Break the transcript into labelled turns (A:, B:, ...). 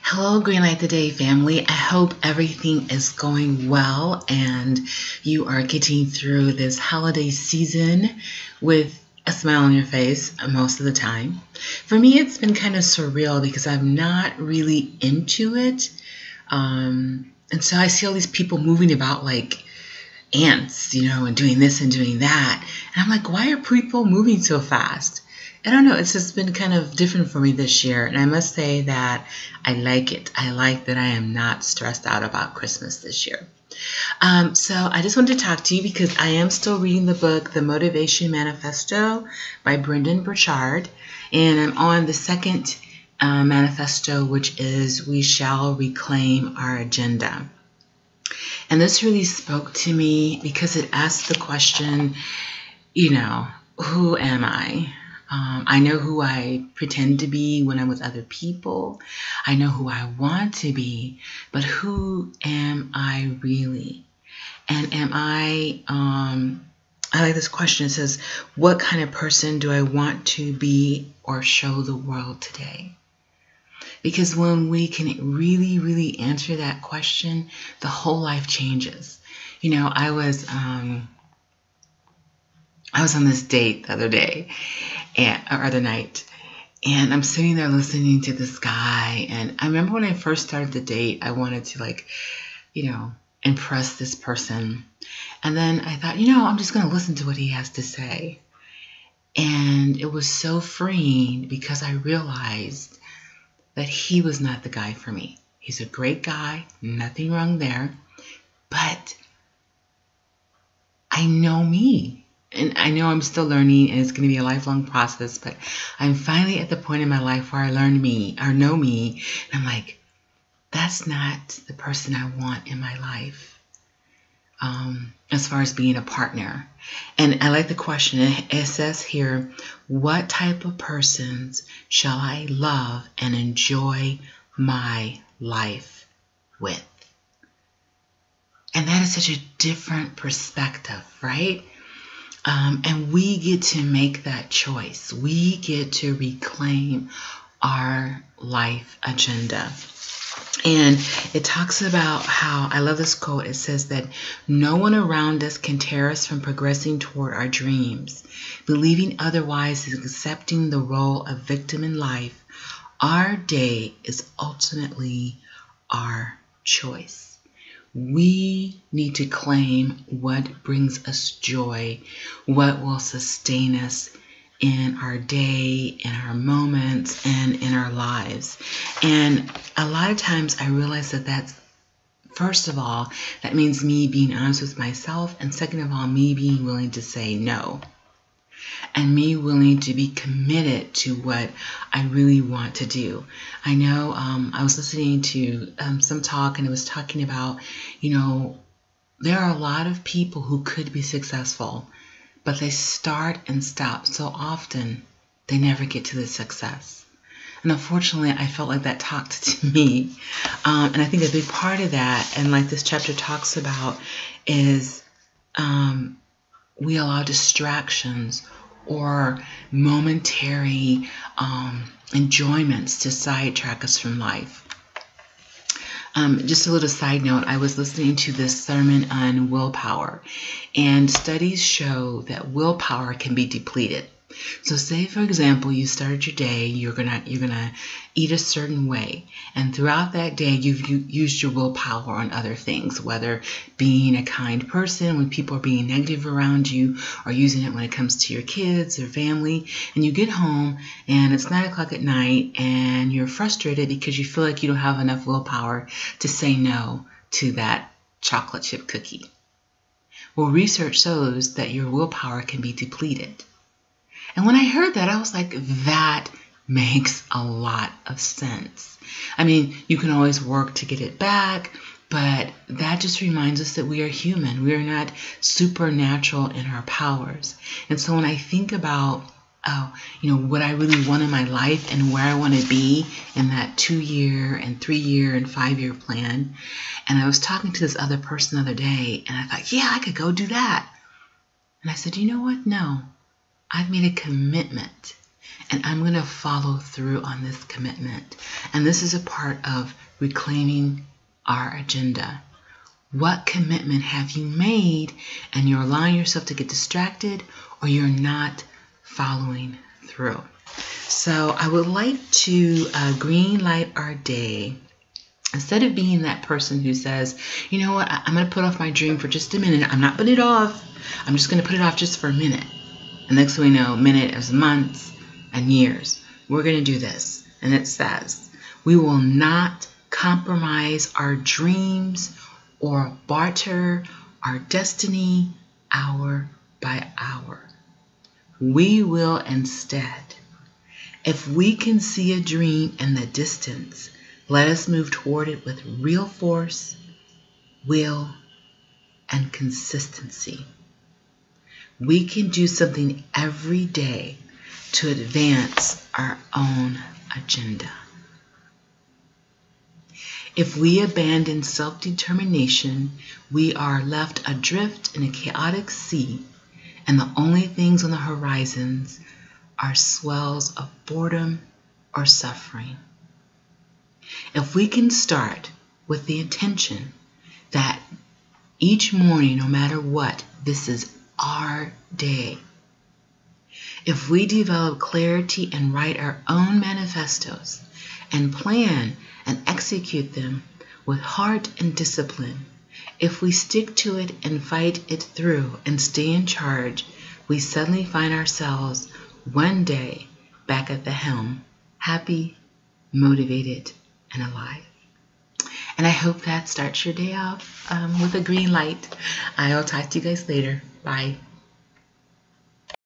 A: Hello, Greenlight the Day family. I hope everything is going well and you are getting through this holiday season with a smile on your face most of the time. For me, it's been kind of surreal because I'm not really into it. And so I see all these people moving about like ants, and doing this and doing that. And I'm like, why are people moving so fast? I don't know. It's just been kind of different for me this year. And I must say that I like it. I like that I am not stressed out about Christmas this year. So I just wanted to talk to you because I am still reading the book, The Motivation Manifesto by Brendon Burchard. And I'm on the second manifesto, which is We Shall Reclaim Our Agenda. And this really spoke to me because it asked the question, who am I? I know who I pretend to be when I'm with other people. I know who I want to be, but who am I really? And am I like this question. It says, what kind of person do I want to be or show the world today? Because when we can really, really answer that question, the whole life changes. I was on this date the other day, or other night, and I'm sitting there listening to this guy. And I remember when I first started the date, I wanted to impress this person. And then I thought, I'm just going to listen to what he has to say. And it was so freeing because I realized that he was not the guy for me. He's a great guy, nothing wrong there, but I know me. And I know I'm still learning, and it's going to be a lifelong process, but I'm finally at the point in my life where I learn me, or know me, and I'm like, that's not the person I want in my life, as far as being a partner. And I like the question. It says here, what type of persons shall I love and enjoy my life with? And that is such a different perspective, right? And we get to make that choice. We get to reclaim our life agenda. And it talks about how, I love this quote, it says that no one around us can tear us from progressing toward our dreams. Believing otherwise is accepting the role of victim in life. Our day is ultimately our choice. We need to claim what brings us joy, what will sustain us in our day, in our moments, and in our lives. And a lot of times I realize that that's, first of all, that means me being honest with myself, and second of all, me being willing to say no. And me willing to be committed to what I really want to do. I know I was listening to some talk, and it was talking about, there are a lot of people who could be successful, but they start and stop so often, they never get to the success. And unfortunately, I felt like that talked to me. And I think a big part of that, and like this chapter talks about, is we allow distractions or momentary enjoyments to sidetrack us from life. Just a little side note, I was listening to this sermon on willpower, and studies show that willpower can be depleted. So say, for example, you started your day, you're gonna eat a certain way, and throughout that day you've used your willpower on other things, whether being a kind person when people are being negative around you, or using it when it comes to your kids or family, and you get home and it's 9 o'clock at night and you're frustrated because you feel like you don't have enough willpower to say no to that chocolate chip cookie. Well, research shows that your willpower can be depleted. And when I heard that, I was like, that makes a lot of sense. I mean, you can always work to get it back, but that just reminds us that we are human. We are not supernatural in our powers. And so when I think about, what I really want in my life and where I want to be in that 2-year and 3-year and 5-year plan, and I was talking to this other person the other day, and I thought, yeah, I could go do that. And I said, you know what? No. I've made a commitment and I'm going to follow through on this commitment. And this is a part of reclaiming our agenda. What commitment have you made and you're allowing yourself to get distracted, or you're not following through? So I would like to green light our day. Instead of being that person who says, you know what, I'm going to put off my dream for just a minute. I'm not putting it off. I'm just going to put it off just for a minute. And next thing we know, minute is months and years. We're going to do this. And it says, we will not compromise our dreams or barter our destiny hour by hour. We will instead, if we can see a dream in the distance, let us move toward it with real force, will, and consistency. We can do something every day to advance our own agenda. If we abandon self-determination, we are left adrift in a chaotic sea, and the only things on the horizons are swells of boredom or suffering. If we can start with the intention that each morning, no matter what, this is our day. If we develop clarity and write our own manifestos and plan and execute them with heart and discipline, if we stick to it and fight it through and stay in charge, we suddenly find ourselves one day back at the helm, happy, motivated, and alive. And I hope that starts your day off with a green light. I'll talk to you guys later. Bye.